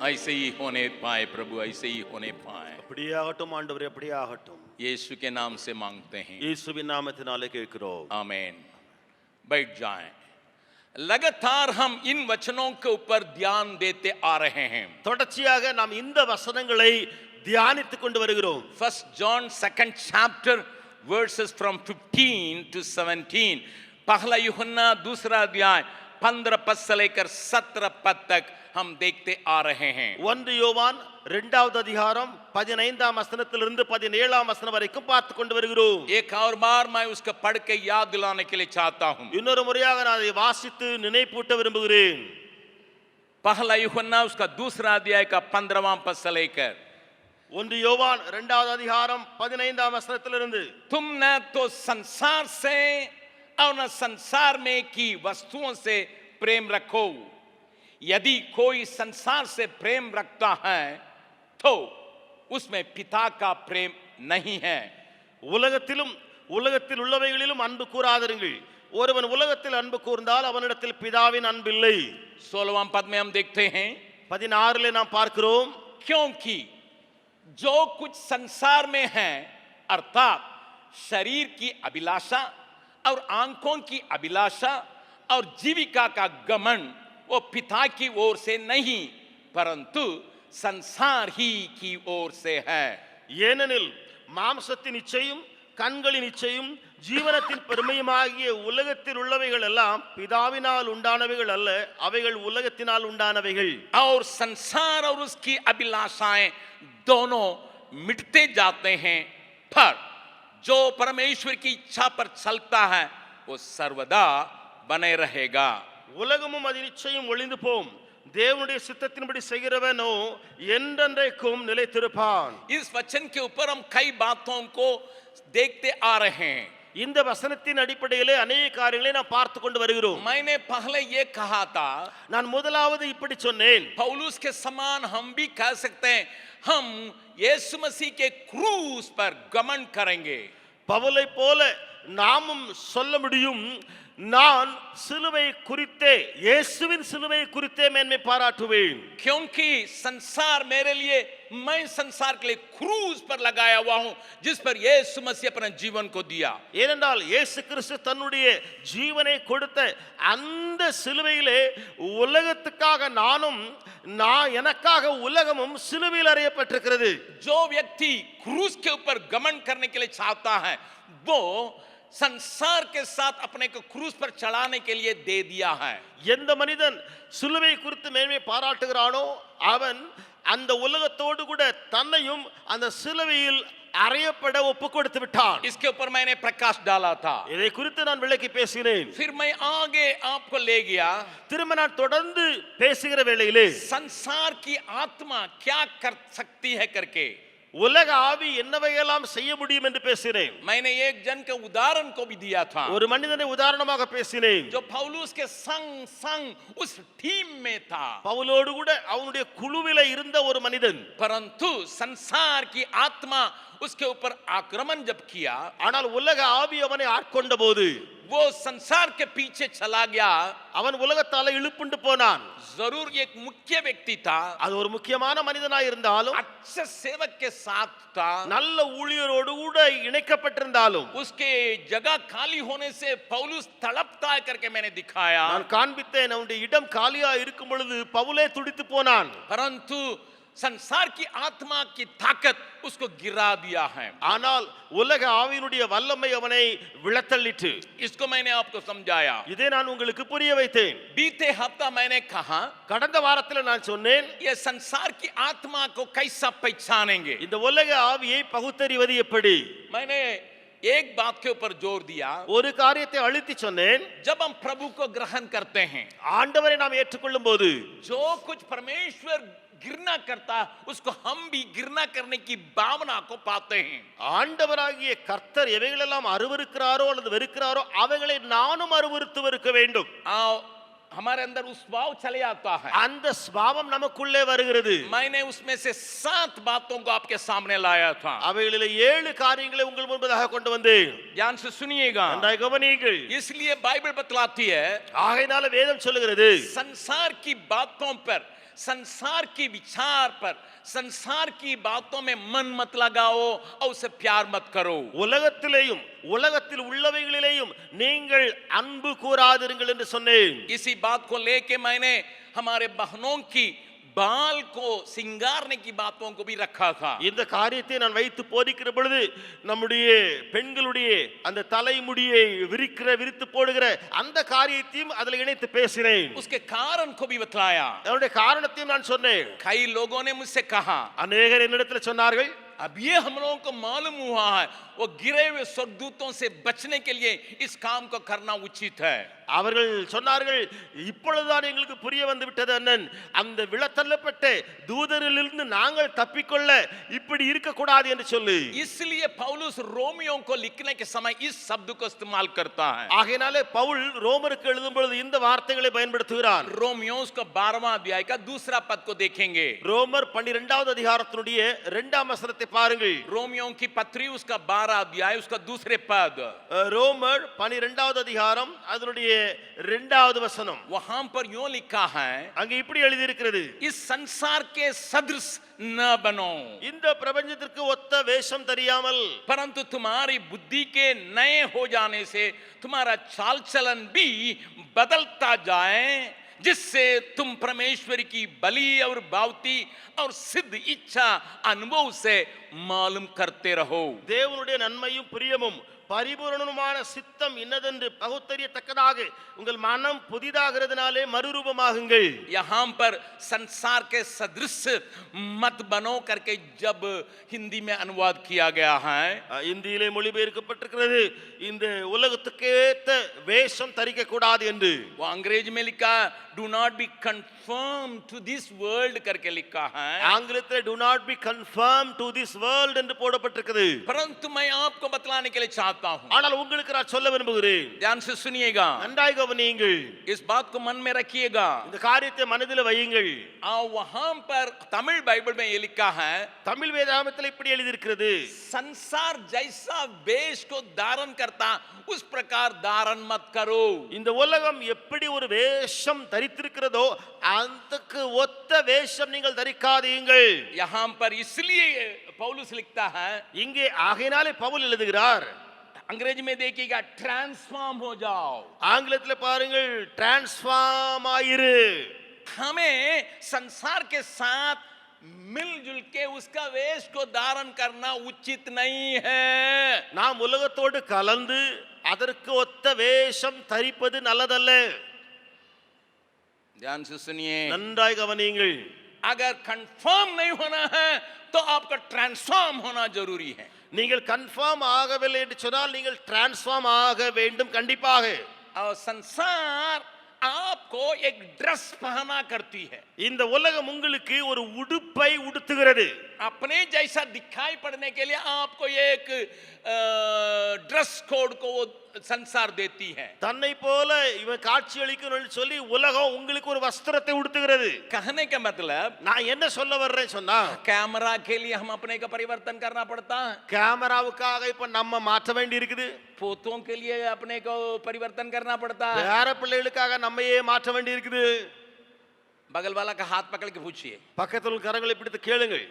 ऐसे ही होने पाए प्रभु, ऐसे ही होने पाए। அப்படியே ஆகட்டும் ஆண்டவரே, அப்படியே ஆகட்டும். यीशु के नाम से मांगते हैं, இயேசுவின் நாமத்தினாலே கேட்கிறோம். आमीन। बैठ जाएं। लगातार हम इन वचनों के ऊपर ध्यान देते आ रहे हैं। தொடர்ச்சியாக நாம் இந்த வசனங்களை தியானித்துக் கொண்டு வருகிறோம். First John 2nd chapter verses from 15 to 17, पहला यूहन्ना दूसरा अध्याय 15 पद से लेकर 17 पद तक हम देखते आ रहे हैं। 1 யோவான் 2வது அதிகாரம் 15ஆம் வசனத்திலிருந்து 17ஆம் வசனம் வரைக்கும் பார்த்து கொண்டு வருகிறோம். एक और बार मैं उसको पढ़ के याद दिलाने के लिए चाहता हूं। இன்னொரு முறையாக நான் அதை வாசித்து நினைப்பூட்ட விரும்புகிறேன். पहला यूहन्ना उसका दूसरा अध्याय का 15वां पद से लेकर 1 யோவான் 2வது அதிகாரம் 15ஆம் வசனத்திலிருந்து, तुम न तो संसार से और न संसार में की वस्तुओं से प्रेम रखो, यदि कोई संसार से प्रेम रखता है तो उसमें पिता का प्रेम नहीं है। உலகத்திலும் உலகத்தில் உள்ளவைகளிலும் அன்பு கூறாதிருங்கள். ஒருவன் உலகத்தில் அன்பு கூர்ந்தால் அவனிடத்தில் பிதாவின் அன்பில்லை. 16वां पद में हम देखते हैं, 16லே நாம் பார்க்கிறோம், क्योंकि जो कुछ संसार में है अर्थात शरीर की अभिलाषा और आंखों की अभिलाषा और जीविका का घमंड वो पिता की ओर से नहीं परंतु संसार ही की ओर से है। ஏனெனில் மாம்சத்தின் இச்சையும் கண்களின் இச்சையும் ஜீவனத்தின் பெருமையுமாகிய உலகத்தில் உள்ளவைகள் எல்லாம் பிதாவினால் உண்டானவைகள் அல்ல, அவைகள் உலகத்தினால் உண்டானவைகள். और संसार और उसकी अभिलाषाएं दोनों मिटते जाते हैं, पर जो परमेश्वर की इच्छा पर चलता है वो सर्वदा बने रहेगा। உலகமும் அதன் இச்சையும் ஒளிந்து போம், தேவனுடைய சித்தத்தின்படி செய்கிறவனோ என்றென்றைக்கும் நிலைத்திருப்பான். इस वचन के ऊपर हम कई बातों को देखते आ रहे हैं। இந்த வசனத்தின் அடிப்படையிலே अनेक காரியங்களை நாம் பார்த்து கொண்டு வருகிறோம். मैंने पहले ये कहा था, நான் முதலாவது இப்படி சொன்னேன், पौलुस के समान हम भी कह सकते हैं हम यीशु मसीह के क्रूस पर घमंड करेंगे। பவுலை போல நாமும் சொல்ல முடியும், நான் சிலுவை குறித்தே, இயேசுவின் சிலுவை குறித்தே மேன்மை பாராட்டுவேன். क्योंकि संसार मेरे लिए, मैं संसार के लिए क्रूस पर लगाया हुआ हूं जिस पर यीशु मसीह अपने जीवन को दिया। ஏனென்றால் இயேசு கிறிஸ்து தன்னுடைய ஜீவனை கொடுத்த அந்த சிலுவையிலே உலகத்துக்காக நானும் எனக்காக உலகமும் சிலுவையில் அறையப்பட்டிருக்கிறது. जो व्यक्ति क्रूस के ऊपर घमंड करने के लिए चाहता है वो संसार के साथ अपने को क्रूस पर चढ़ाने के लिए दे दिया है। எந்த மனிதன் சிலுவை குறித்து மேன்மை பாராட்டுகிறானோ அவன் அந்த உலகத்தோடு கூட தன்னையும் அந்த சிலுவையில் அறையப்பட ஒப்பு கொடுத்து விட்டான். इसके ऊपर मैंने प्रकाश डाला था, இதை குறித்து நான் விளக்கி பேசினேன். फिर मैं आगे आपको ले गया, திரும்ப நான் தொடர்ந்து பேசுகிற வேளையிலே संसार की आत्मा क्या कर सकती है करके உலக ஆவி என்னவையெல்லாம் செய்ய முடியும் என்று பேசினேன். मैंने एक जन के उदाहरण को भी दिया था, ஒரு மனிதனை உதாரணமாக பேசினேன், जो पौलुस के संग संग उस टीम में था, பவுலோடு கூட அவனுடைய குழுவில இருந்த ஒரு மனிதன். परंतु संसार की आत्मा उसके ऊपर आक्रमण जब किया, ஆனால் உலக ஆவி அவனை ஆட்கொண்ட போது वो संसार के पीछे चला गया। அவன் உலகத்தால இழுப்புண்டு போனான். जरूर एक मुख्य व्यक्ति था, அது ஒரு முக்கியமான மனிதனாய் இருந்தாலும், अच्छे सेवक के साथ था, நல்ல ஊழியரோடு கூட இணைக்கப்பட்டிருந்தாலும், उसके जगह खाली होने से पौलुस तड़पता है करके मैंने दिखाया। நான் காண்பித்தேன், அவனுடைய இடம் காலியா இருக்கும் பொழுது பவுலே துடித்து போனான். परंतु संसार की आत्मा की ताकत उसको गिरा दिया है। ஆனால் உலக ஆவியினுடைய வல்லமை அவனை விழத்தள்ளிற்று. इसको मैंने आपको समझाया, இதை நான் உங்களுக்கு புரிய வைத்தேன். बीते हफ्ता मैंने कहा கடந்த வாரத்தில் நான் சொன்னேன், ये संसार की आत्मा को कैसा पहचानेंगे। இந்த உலக ஆவியை பகுத்தறிவது எப்படி. मैंने एक बात के ऊपर जोर दिया, ஒரு காரியத்தை அழுத்தி சொன்னேன், जब हम प्रभु को ग्रहण करते हैं, ஆண்டவரை நாம் ஏற்றுக்கொள்ளும் போது जो कुछ परमेश्वर गिरना करता उसको हम भी गिरना करने की भावना को पाते हैं। ஆண்டவராகிய கர்த்தர் எவைகளெல்லாம் அருவருக்கிறாரோ அல்லது வெறுக்கிறாரோ அவைகளை நானும் அருவருத்து வெறுக்க வேண்டும். हमारे अंदर उस भाव चले आता है, அந்த ஸ்பாவம் நமக்குள்ளே வருகிறது. मैंने उसमें से 7 बातों को आपके सामने लाया था। அவைகளிலே 7 காரியங்களை உங்கள் முன்பதாக கொண்டு வந்தேன். ध्यान से सुनिएगा, நன்றாய் கவனியுங்கள். इसलिए बाइबल बतलाती है, ஆகையினால வேதம் சொல்லுகிறது, संसार की बातों पर, संसार की विचार पर, संसार की बातों में मन मत लगाओ और उसे प्यार मत करो. உலகத்திலேயும் உலகத்தில் உள்ளவைகளிலேயும் நீங்கள் அன்பு கூறாதிருங்கள் என்று சொன்னேன். इसी बात को लेके मैंने हमारे बहनों की बाल को सिंगारने की बातों को भी रखा था. இந்த காரியத்தை நான் வைத்து போதிக்கிற பொழுது நம்முடைய பெண்களுடைய அந்த தலைமுடியை விரித்து போடுகிற அந்த காரியத்தையும் அதில் இணைத்து பேசினேன். उसके कारण को भी बतलाया. அதனுடைய காரணத்தையும் நான் சொன்னேன். कई लोगों ने मुझसे कहा, अनेகர் என்னிடத்தில் சொன்னார்கள், अब ये हम लोगों को मालूम हुआ है वो गिरे हुए स्वर्गदूतों से बचने के लिए इस काम को करना उचित है. அவர்கள் சொன்னார்கள், இப்பொழுதுதான் எங்களுக்கு புரிய வந்து விட்டது அண்ணன், அந்த விழத்தள்ளப்பட்ட தூதரிலிருந்து நாங்கள் தப்பிக்கொள்ள இப்படி இருக்க கூடாது என்று சொல்லி. इसलिए पौलुस रोमियों को लिखने के समय इस शब्द को इस्तेमाल करता है. ஆகையாலே பவுல் ரோமருக்கு எழுதும் பொழுது இந்த வார்த்தைகளை பயன்படுத்துகிறார். रोमियों का 12वां अध्याय का दूसरा पद को देखेंगे. ரோமர் 12வது அதிகாரத்தினுடைய 2ஆம் வசனத்தை பாருங்கள். रोमियों की पत्री उसका 12 अध्याय उसका दूसरे पद. ரோமர் 12வது அதிகாரம் அதனுடைய 2வது வசனம். वहां पर यूं लिखा है, அங்கே இப்படி எழுதி இருக்கிறது, इस संसार के सदृश न बनो, இந்த பிரபஞ்சத்திற்கு ஒத்த வேஷம் தெரியாமல், परंतु तुम्हारी बुद्धि के नए हो जाने से तुम्हारा चाल चलन भी बदलता जाए, जिससे तुम परमेश्वर की बलि और भावती और सिद्ध इच्छा अनुभव से मालूम करते रहो. தேவனுடைய நன்மையும் பிரியமும் பரிபூரணமான சித்தம் இன்னதென்று பகுத்தறியத்தக்கதாக உங்கள் மனம் புதிதாகிறதுனாலே மறுரூபமாகுங்கள். यहां पर संसार के सदृश मत बनो करके जब हिंदी में अनुवाद किया गया है, இந்தியிலே மொழிபெயர்க்கப்பட்டிருக்கிறது, இந்த உலகத்துக்கேத்த வேஷம் தரிக்க கூடாது என்று. वो अंग्रेजी में लिखा do not be conform to this world करके लिखा है. ஆங்கிலத்தில் do not be conformed to this world என்று போடப்பட்டிருக்கிறது. परंतु मैं आपको बतलाने के लिए चाहता हूं, ஆனால் உங்களுக்கு நான் சொல்ல விரும்புகிறேன், ध्यान से सुनिएगा, நன்றாக கவனியுங்கள், इस बात को मन में रखिएगा. இந்த காரியத்தை மனதில் வையுங்கள். वहां पर तमिल बाइबल में ये लिखा है, தமிழ் வேதாகமத்தில் இப்படி எழுதி இருக்கிறது, संसार जैसा वेश को धारण करता उस प्रकार धारण मत करो. இந்த உலகம் எப்படி ஒரு வேஷம் தரித்திருக்கிறதோ அதுக்கு ஒத்த வேஷம் நீங்கள் தரிக்காதீர்கள். यहां पर इसलिए पौलुस लिखता है, இங்கே ஆகையினாலே பவுல் எழுதுகிறார், अंग्रेजी में देखिएगा ट्रांसफॉर्म हो जाओ. ஆங்கிலத்தில் பாருங்கள், டிரான்ஸ்ஃபார்ம் ஆயிரு. हमें संसार के साथ मिलजुल के उसका वेश को धारण करना उचित नहीं है. நாம் உலகத்தோடு கலந்து அதற்கு ஒத்த வேஷம் தரிப்பது நல்லதல்ல. ध्यान से सुनिए, நன்றாய் கவனியுங்கள். अगर कंफर्म नहीं होना है तो आपका ट्रांसफॉर्म होना जरूरी है. நீங்கள் கன்ஃபார்ம் ஆகவில்லை என்று சொன்னால் நீங்கள் டிரான்ஸ்ஃபார்ம் ஆக வேண்டும் கண்டிப்பாக. और संसार आपको एक ड्रेस पहना करती है. இந்த உலகம் உங்களுக்கு ஒரு உடுப்பை உடுத்துகிறது. अपने जैसा दिखाई पड़ने के लिए आपको एक ड्रेस कोड को वो संसार देती है. தன்னை போல இவன் காட்சி அளிக்கணும்னு சொல்லி உலகம் உங்களுக்கு ஒரு வஸ்திரத்தை உடுத்துகிறது. कहने का मतलब, நான் என்ன சொல்ல வர்றேன் சொன்னா, कैमरा के लिए हम अपने का परिवर्तन करना पड़ता है, கேமராவுக்காக இப்ப நம்ம மாற்ற வேண்டி இருக்குது, पोतों के लिए अपने को परिवर्तन करना पड़ता है, பேர பிள்ளைகளுக்காக நம்மையே மாற்ற வேண்டி இருக்குது. बगल वाला का हाथ पकड़ के पूछिए, பக்கத்தில் உள்ள கரங்களை பிடித்து கேளுங்கள்,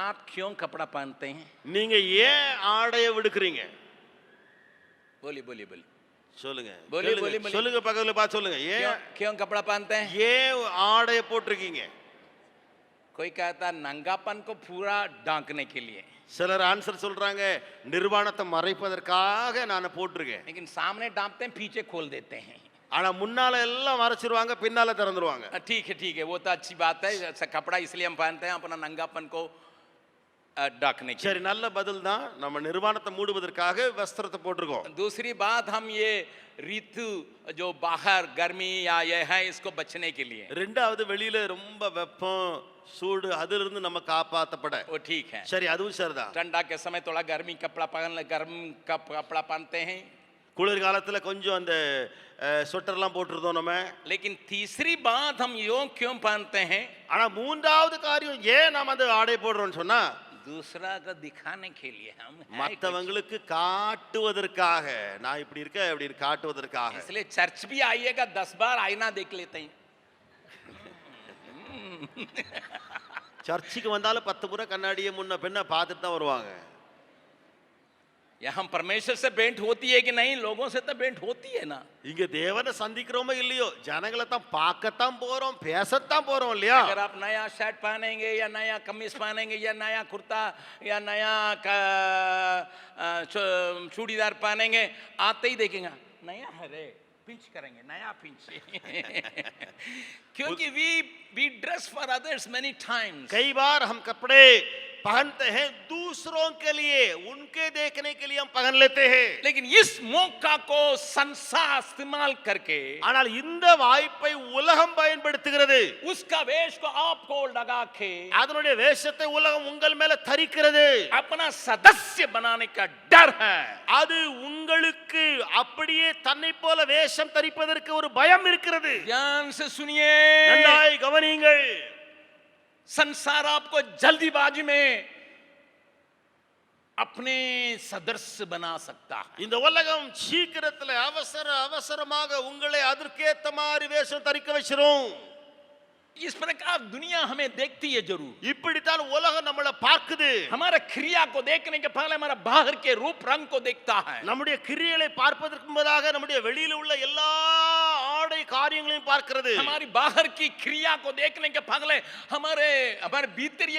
आप क्यों कपड़ा पहनते हैं? நீங்க ஏன் ஆடைய விடுக்கிறீங்க? बोलिए बोलिए बोलिए, சொல்லுங்க, बोलिए बोलिए बोलिए, சொல்லுங்க, பக்கத்துல பார்த்து சொல்லுங்க, क्यों ஏன் क्यों कपड़ा पहनते हैं? ஏன் ஆடைய போட்டிருக்கீங்க? कोई कहता नंगापन को पूरा ढांकने के लिए, சிலர் ஆன்சர் சொல்றாங்க, நிர்வாணத்தை மறைப்பதற்காக நான் போட்டிருக்கேன். लेकिन सामने ढांपते हैं पीछे खोल देते हैं. ஆனா முன்னால எல்லாம் மறைச்சிருவாங்க, பின்னால திறந்துருவாங்க. ठीक है, वो तो अच्छी बात है, कपड़ा इसलिए हम पहनते हैं अपना नंगापन को ढकने के. சரி, நல்ல பதில் தான். நம்ம நிர்வாணத்தை மூடுவதற்காக வஸ்திரத்தை போட்டிருக்கோம். दूसरी बात, हम ये ऋतु जो बाहर गर्मी या ये है इसको बचने के लिए, ரெண்டாவது வெளியில ரொம்ப வெப்பம் சூடு அதிலிருந்து இருந்து நம்ம காப்பாற்றப்பட. वो ठीक है. சரி, அதுவும் சரிதான். ठंडा के समय थोड़ा गर्मी कपड़ा गर्म कपड़ा पहनते हैं, குளிர் காலத்துல கொஞ்சம் அந்த ஸ்வெட்டர்லாம் போட்டுருந்தோம் நம்ம. लेकिन तीसरी बात हम यूं क्यों पहनते हैं? ஆனா மூன்றாவது காரியம் ஏன் நாம அந்த ஆடை போடுறோம்னு சொன்னா, दूसरा को दिखाने के लिए, हम மற்றவங்களுக்கு காட்டுவதற்காக, நான் இப்படி இருக்க அப்படி காட்டுவதற்காக. इसलिए चर्च भी आइएगा 10 बार आईना देख लेते हैं. சர்ச்சுக்கு வந்தாலும் 10 முறை கண்ணாடியை முன்ன பின்ன பார்த்துட்டு தான் வருவாங்க. यहाँ परमेश्वर से भेंट होती है कि नहीं? लोगों से तो भेंट होती है ना. இங்க தேவனை சந்திக்கிறோமோ இல்லையோ, ஜனங்களை தான் பார்க்கத்தான் போறோம், பேசத்தான் போறோம் இல்லையா? अगर आप नया शर्ट पहनेंगे या नया कमीज पहनेंगे या नया कुर्ता या नया चूड़ीदार पहनेंगे, आते ही देखेंगे नया है रे, पिंच करेंगे, नया पिंच. क्योंकि we dress for others many times. कई बार हम कपड़े पहनते हैं दूसरों के लिए, उनके देखने के लिए हम पहन लेते हैं. लेकिन इस मौका को संसार इस्तेमाल करके, ஆனால் இந்த வாய்ப்பை உலகம் பயன்படுத்துகிறது. उसका वेश को आपको लगा के, அதனுடைய வேஷத்தை உலகம் உங்கள் மேல தரிக்கிறது. अपना सदस्य बनाने का डर है. அது உங்களுக்கு அப்படியே தன்னை போல வேஷம் தரிப்பதற்கு ஒரு பயம் இருக்கிறது. ध्यान से सुनिए, நன்றாய் கவனியுங்கள். संसार आपको जल्दीबाजी में अपने सदस्य बना सकता है. இந்த உலகம் சீக்கிரத்துல அவசரமாக உங்களை அதற்கேத்த மாதிரி வேஷம் தரிக்க வச்சிரும். इस प्रकार दुनिया हमें देखती है जरूर. இப்படித்தான் உலகம் நம்மளை பார்க்குது. हमारा क्रिया को देखने के पहले हमारा बाहर के रूप रंग को देखता है. நம்முடைய கிரியைகளை பார்ப்பதற்கு முன்னதாக நம்முடைய வெளியில உள்ள எல்லா ஆடை காரியங்களையும் பார்க்கிறது. हमारी बाहर की क्रिया को देखने के पहले हमारे भीतरी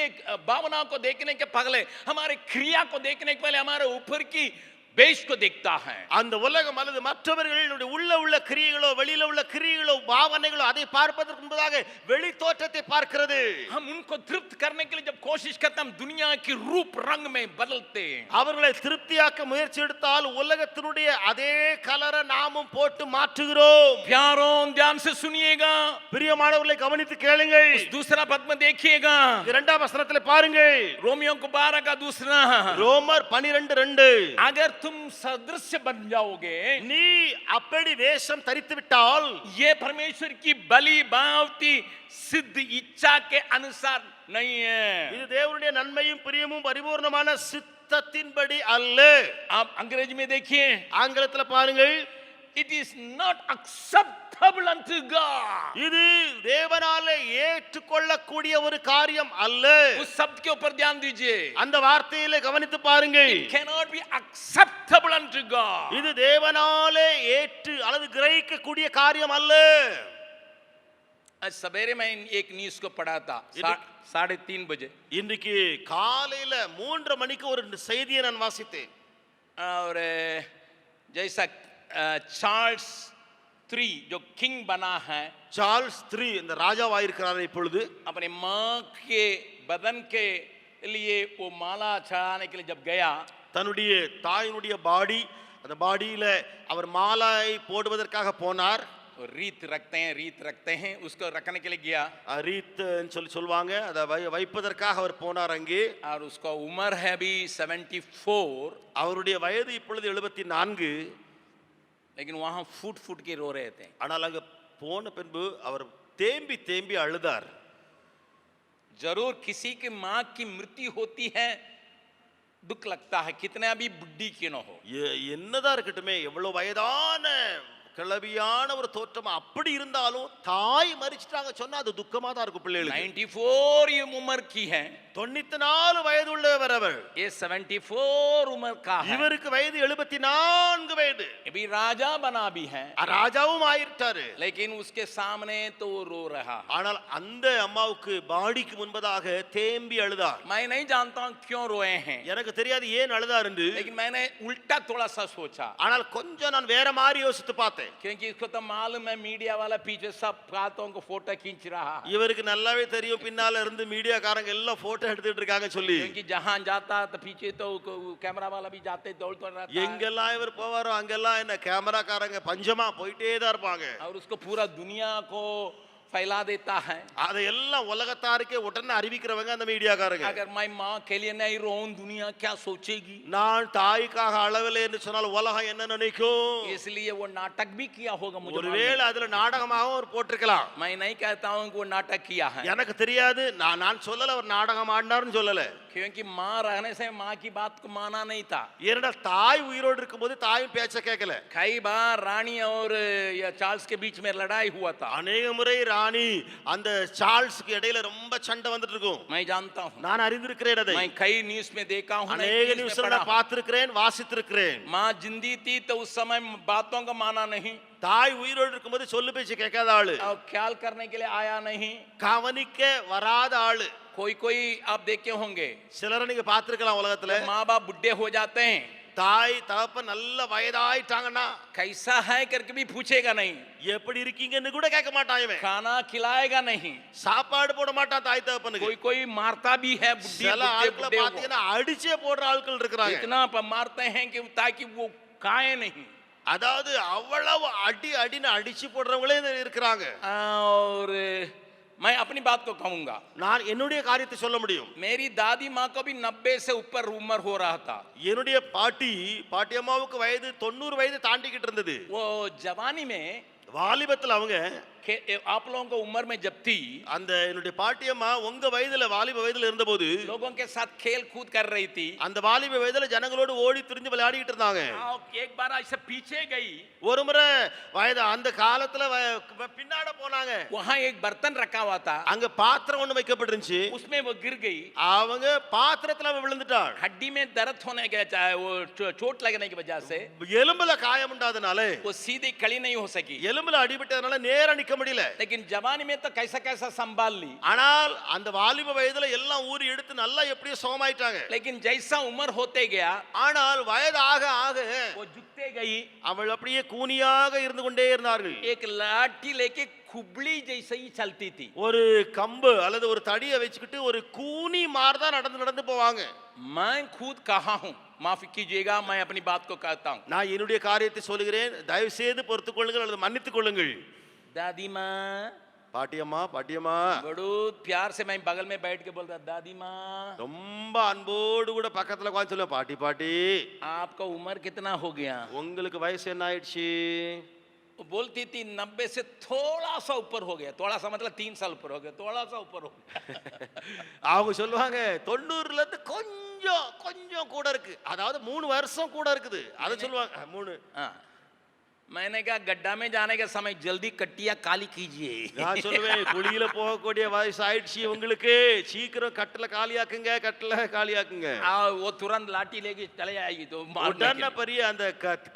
भावनाओं को देखने के पहले, हमारे क्रिया को देखने के पहले हमारे ऊपर की वेश को देखता है. அந்த உலகம் அல்லது மற்றவர்களுடைய உள்ள கிரியைகளோ வெளியில உள்ள கிரியைகளோ பாவனைகளோ அதை பார்ப்பதற்கு முன்பதாக வெளி தோற்றத்தை பார்க்கிறது. हम उनको तृप्त करने के लिए जब कोशिश करते हैं, हम दुनिया की रूप रंग में बदलते हैं. அவர்களை திருப்தியாக்க முயற்சி எடுத்தால் உலகத்தினுடைய அதே கலரை நாமும் போட்டு மாற்றுகிறோம். प्यारों, ध्यान से सुनिएगा. பிரியமானவர்களை கவனித்து கேளுங்கள். दूसरा पद में देखिएगा. இரண்டாம் வசனத்திலே பாருங்கள். रोमियो को 12 का दूसरा. ரோமர் 12:2. अगर तुम सदृश्य बन जाओगे, நீ அப்படி வேஷம் தரித்து விட்டால், ये परमेश्वर की बलि भावती सिद्ध इच्छा के अनुसार नहीं है. இது தேவனுடைய நன்மையும் பிரியமும் பரிபூர்ணமான சித்தத்தின்படி அல்ல. आप अंग्रेजी में देखिए, ஆங்கிலத்தில் பாருங்கள். it is not acceptable unto God. இது தேவனாலே ஏற்றுக்கொள்ளக்கூடிய ஒரு காரியம் அல்ல. उस शब्द के ऊपर ध्यान दीजिए. அந்த வார்த்தையிலே கவனித்து பாருங்கள். It cannot be acceptable unto God. இது தேவனாலே ஏற்று அல்லது கிரகிக்கக்கூடிய காரியம் அல்ல. आज सवेरे मैं एक न्यूज़ को पढ़ा था 3:30 बजे. இன்றைக்கு காலையில 3 மணிக்கு ஒரு செய்தியை நான் வாசித்தேன். और जैसा चार्ल्स 3 जो किंग बना है, சார்ல்ஸ் 3 இந்த ராஜாவாயிருக்கிறார் இப்பொழுது. अपने मां के बदन के लिए वो माला चढ़ाने के लिए जब गया, தன்னுடைய தாயினுடைய பாடி, அந்த பாடியில அவர் மாலை போடுவதற்காக போனார். रीत रखते हैं उसको रखने के लिए गया. ரீத் சொல்லுவாங்க, அதை வைப்பதற்காக அவர் போனார் அங்கே. और उसका उम्र है अभी 74. அவருடைய வயது இப்பொழுது 74. लेकिन वहां फूट के रो रहे थे. ஆனால் அங்க போன பின்பு அவர் தேம்பி அழுதார். जरूर किसी की मां की मृत्यु होती है, दुख लगता है, कितना भी बुढ़ी क्यों न हो. என்னதான் இருக்கட்டுமே, எவ்வளவு வயதான கிளவியான ஒரு தோற்றம் அப்படி இருந்தாலும் தாய் மரிச்சிட்டாங்க சொன்னா அது துக்கமா தான் இருக்கும் பிள்ளைகளுக்கு. 94 उम्र की है, 94 வயது உள்ளவர் அவர். ये 74 उम्र का है. இவருக்கு வயது 74 வயது. अभी राजा बना भी है, ராஜாவும் ஆயிட்டாரு. लेकिन उसके सामने तो वो रो रहा. ஆனால் அந்த அம்மாவுக்கு பாடிக்கு முன்பதாக தேம்பி அழுதார். मैं नहीं जानता हूं क्यों रोए हैं, எனக்கு தெரியாது ஏன் அழுதார் என்று. लेकिन मैंने उल्टा थोड़ा सा सोचा. ஆனால் கொஞ்சம் நான் வேற மாதிரி யோசித்து பார்த்தேன். क्योंकि इसको तो मालूम है मीडिया वाला पीछे सब बातों को फोटो खींच रहा. இவருக்கு நல்லாவே தெரியும் பின்னால இருந்து மீடியாக்காரங்க எல்லாம் போட்டோ எடுத்துட்டு இருக்காங்க சொல்லி. क्योंकि जहां जाता तो पीछे तो कैमरा वाला भी जाते दौड़ रहा था. எங்கெல்லாம் இவர் போவாரோ அங்கெல்லாம் என்ன கேமராக்காரங்க பஞ்சமா போயிட்டே தான் இருப்பாங்க. और उसको पूरा दुनिया को फैला देता है. அதையெல்லாம் உலகத்தாருக்கே உடனே அறிவிக்கிறவங்க அந்த மீடியாக்காரங்க. अगर मैं मां के लिए नहीं रोऊं, दुनिया क्या सोचेगी. நான் தாய்க்காக அளவில்லை என்று சொன்னால் உலகம் என்ன நினைக்கும். इसलिए वो नाटक भी किया होगा. मुझे ஒருவேளை அதுல நாடகமாகவும் அவர் போட்டிருக்கலாம். मैं नहीं कहता हूं कि वो नाटक किया है, எனக்கு தெரியாது, நான் சொல்லல அவர் நாடகம் ஆடினார்னு சொல்லல. क्योंकि मां रहने से मां की बात को माना नहीं था. ஏனென்றால் தாய் உயிரோடு இருக்கும்போது தாயும் பேச்ச கேட்கல. कई बार रानी और या चार्ल्स के बीच में लड़ाई हुआ था. அநேக முறை ராணி அந்த சார்ல்ஸ்க்கு இடையில ரொம்ப சண்டை வந்துட்டு இருக்கும். मैं जानता हूँ, நான் அறிந்திருக்கிறேன் அதை. मैं कई न्यूज में देखा हूँ, அநேக நியூஸ்ல நான் பார்த்திருக்கிறேன், வாசித்திருக்கிறேன். माँ जिंदी थी तो उस समय बातों का माना नहीं, தாய் உயிரோடு இருக்கும்போது சொல்லு பேச்சு கேட்காத ஆளு, और ख्याल करने के लिए आया नहीं. கவனிக்க வராத ஆளு. कोई कोई आप देखे होंगे, சிலரை நீங்க பார்த்திருக்கலாம் உலகத்துல. माँ बाप बुढ़े हो जाते हैं, தாய் தகப்பன் நல்ல வயதாயிட்டாங்கன்னா कैसा है करके भी पूछेगा नहीं, எப்படி இருக்கீங்கன்னு கூட கேட்க மாட்டான் இவன். खाना खिलाएगा नहीं. சாப்பாடு போட மாட்டான் தாய் தகப்பனுக்கு. कोई कोई मारता भी है बुढ़े சில बुढ़े ஆட்களை बुढ़े को. பாத்தீங்கன்னா அடிச்சே போடுற ஆட்கள் இருக்கிறாங்க. इतना मारते हैं कि ताकि वो खाए नहीं. அதாவது அவ்வளவு அடி அடின்னு அடிச்சு போடுறவங்களே இருக்கிறாங்க. और मैं अपनी बात को कहूंगा, நான் என்னுடைய காரியத்தை சொல்ல முடியும். मेरी दादी माँ को भी 90 से ऊपर उम्र हो रहा था. என்னுடைய பாட்டியம்மாவுக்கு வயது 90 வயது தாண்டிக்கிட்டு இருந்தது. वो जवानी में வாலிபத்துல அவங்க आप लोगों को उम्र में जब थी, அந்த என்னுடைய பாட்டியம்மா உங்க வயதுல வாலிப வயதுல இருந்தபோது लोगों के साथ खेल कूद कर रही थी. அந்த வாலிப வயதுல ஜனங்களோடு ஓடி திரிஞ்சு விளையாடிட்டு இருந்தாங்க. एक बार ऐसे पीछे गई, ஒரு முறை வயது அந்த காலத்துல பின்னாட போனாங்க. वहां एक बर्तन रखा हुआ था, அங்க பாத்திரம் ஒண்ணு வைக்கப்பட்டிருந்துச்சு. उसमें वो गिर गई. அவங்க பாத்திரத்துல அவ விழுந்துட்டாள். हड्डी में दर्द होने के वो चोट लगने की वजह से எலும்புல காயம் உண்டாதனால वो सीधी खड़ी नहीं हो सकी. எலும்புல அடிபட்டதனால நேரா நிக்க முடியல. लेकिन जवानी में तो कैसा कैसा संभाल ली. ஆனால் அந்த வாலிப வயதுல எல்லாம் ஊறி எடுத்து நல்லா எப்படியோ சுகமாயிட்டாங்க. लेकिन जैसा उम्र होते गया, ஆனால் வயது ஆக ஆக वो झुकते गई. அவள் அப்படியே கூனியாக இருந்து கொண்டே இருந்தார்கள். एक लाठी लेके खुबली जैसे ही चलती थी. ஒரு கம்பு அல்லது ஒரு தடியை வச்சுக்கிட்டு ஒரு கூனி மாதிரி தான் நடந்து போவாங்க. मैं खुद कहा हूं, माफ कीजिएगा, मैं अपनी बात को कहता हूं. நான் என்னுடைய காரியத்தை சொல்கிறேன், தயவு செய்து பொறுத்துக் கொள்ளுங்கள் அல்லது மன்னித்துக் கொள்ளுங்கள். दादी माँ, பாட்டியம்மா பாட்டியம்மா बड़ो प्यार से मैं बगल में बैठ के बोलता, दादी माँ ரொம்ப அன்போடு கூட பக்கத்துல உட்கார்ந்து சொல்லுவேன், பாட்டி பாட்டி आपका उम्र कितना हो गया. உங்களுக்கு வயசு என்ன ஆயிடுச்சு? वो बोलती थी 90 से थोड़ा सा ऊपर हो गया. थोड़ा सा मतलब 3 साल ऊपर हो गया, थोड़ा सा ऊपर हो गया. அவங்க சொல்லுவாங்க 90ல இருந்து கொஞ்சம் கொஞ்சம் கூட இருக்கு, அதாவது 3 வருஷம் கூட இருக்குது, அதை சொல்லுவாங்க 3. हाँ, मैंने कहा गड्ढा में जाने के समय जल्दी कट्टिया काली कीजिए. நான் சொல்லுவேன், குழியில போகக்கூடிய வயசு ஆயிடுச்சு உங்களுக்கு, சீக்கிரம் கட்டல காலியாக்குங்க, கட்டல காலியாக்குங்க. वो तुरंत लाठी लेके चले आएगी तो உடனே பெரிய அந்த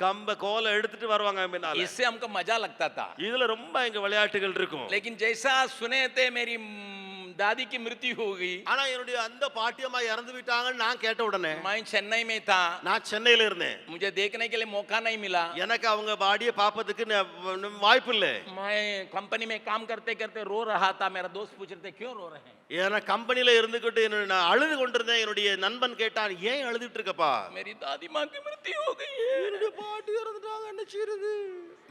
கம்ப கோலை எடுத்துட்டு வருவாங்க பின்னால. इससे हमको मजा लगता था. இதுல ரொம்ப எங்க விளையாட்டுகள் இருக்கும். लेकिन जैसा सुने थे मेरी दादी की मृत्यु हो गई, ஆனா என்னுடைய அந்த பாட்டியம்மா இறந்து விட்டாங்கன்னு நான் கேட்ட உடனே मैं चेन्नई में था, நான் சென்னையில இருந்தேன். मुझे देखने के लिए मौका नहीं मिला. எனக்கு அவங்க பாடியை பார்ப்பதுக்கு வாய்ப்பு இல்லை. मैं कंपनी में काम करते करते रो रहा था. मेरा दोस्त पूछ रहे थे क्यों रो रहे हैं. ஏன்னா கம்பெனில இருந்துகிட்டு நான் அழுது கொண்டிருந்தேன். என்னுடைய நண்பன் கேட்டான், ஏன் அழுதுட்டு இருக்கப்பா? मेरी दादी माँ की मृत्यु हो गई है. என்னுடைய பாட்டி இறந்துட்டாங்க, என்ன செய்யறது?